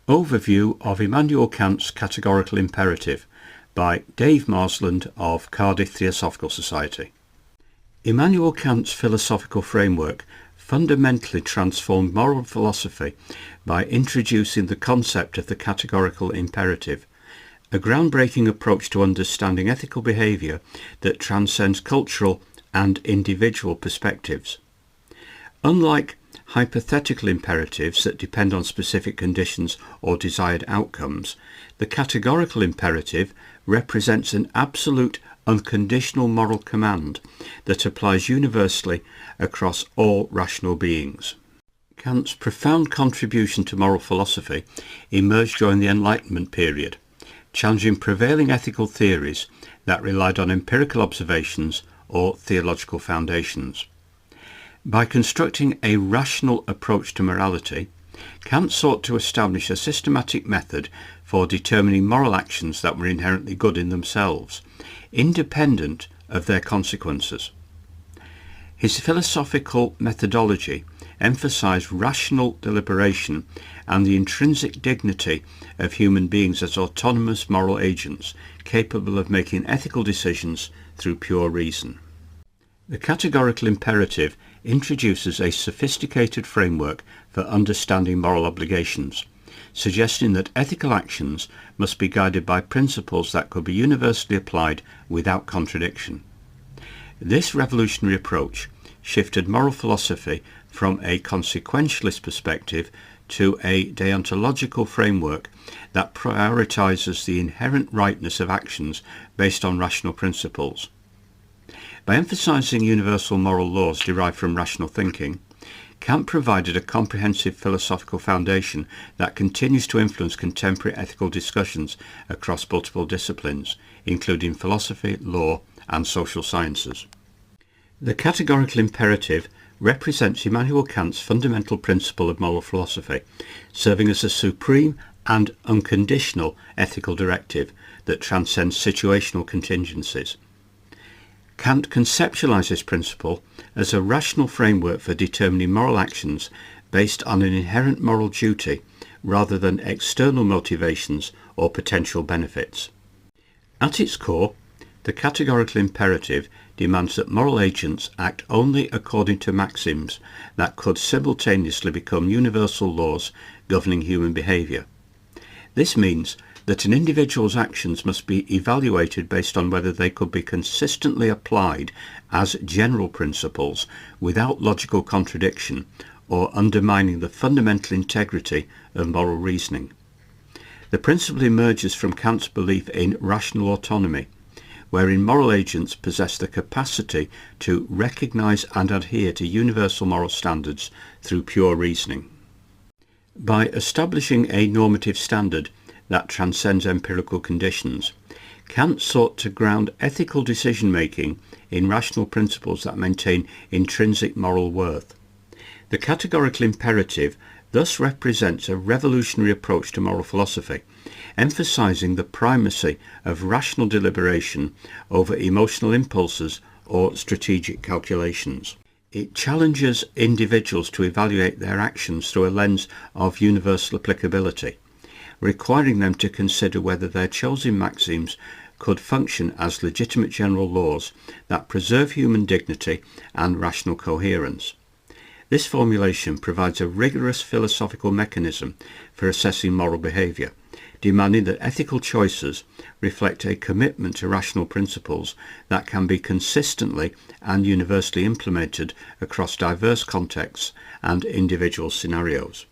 Overview of Immanuel Kant's Categorical Imperative by Dave Marsland of Cardiff Theosophical Society. Immanuel Kant's philosophical framework fundamentally transformed moral philosophy by introducing the concept of the categorical imperative, a groundbreaking approach to understanding ethical behaviour that transcends cultural and individual perspectives. Unlike hypothetical imperatives that depend on specific conditions or desired outcomes, the categorical imperative represents an absolute, unconditional moral command that applies universally across all rational beings. Kant's profound contribution to moral philosophy emerged during the Enlightenment period, challenging prevailing ethical theories that relied on empirical observations or theological foundations. By constructing a rational approach to morality, Kant sought to establish a systematic method for determining moral actions that were inherently good in themselves, independent of their consequences. His philosophical methodology emphasized rational deliberation and the intrinsic dignity of human beings as autonomous moral agents capable of making ethical decisions through pure reason. The categorical imperative introduces a sophisticated framework for understanding moral obligations, suggesting that ethical actions must be guided by principles that could be universally applied without contradiction. This revolutionary approach shifted moral philosophy from a consequentialist perspective to a deontological framework that prioritizes the inherent rightness of actions based on rational principles. By emphasizing universal moral laws derived from rational thinking, Kant provided a comprehensive philosophical foundation that continues to influence contemporary ethical discussions across multiple disciplines, including philosophy, law, and social sciences. The categorical imperative represents Immanuel Kant's fundamental principle of moral philosophy, serving as a supreme and unconditional ethical directive that transcends situational contingencies. Kant conceptualized this principle as a rational framework for determining moral actions based on an inherent moral duty rather than external motivations or potential benefits. At its core, the categorical imperative demands that moral agents act only according to maxims that could simultaneously become universal laws governing human behavior. This means that an individual's actions must be evaluated based on whether they could be consistently applied as general principles without logical contradiction or undermining the fundamental integrity of moral reasoning. The principle emerges from Kant's belief in rational autonomy, wherein moral agents possess the capacity to recognize and adhere to universal moral standards through pure reasoning. By establishing a normative standard that transcends empirical conditions, Kant sought to ground ethical decision-making in rational principles that maintain intrinsic moral worth. The categorical imperative thus represents a revolutionary approach to moral philosophy, emphasizing the primacy of rational deliberation over emotional impulses or strategic calculations. It challenges individuals to evaluate their actions through a lens of universal applicability, requiring them to consider whether their chosen maxims could function as legitimate general laws that preserve human dignity and rational coherence. This formulation provides a rigorous philosophical mechanism for assessing moral behaviour, demanding that ethical choices reflect a commitment to rational principles that can be consistently and universally implemented across diverse contexts and individual scenarios.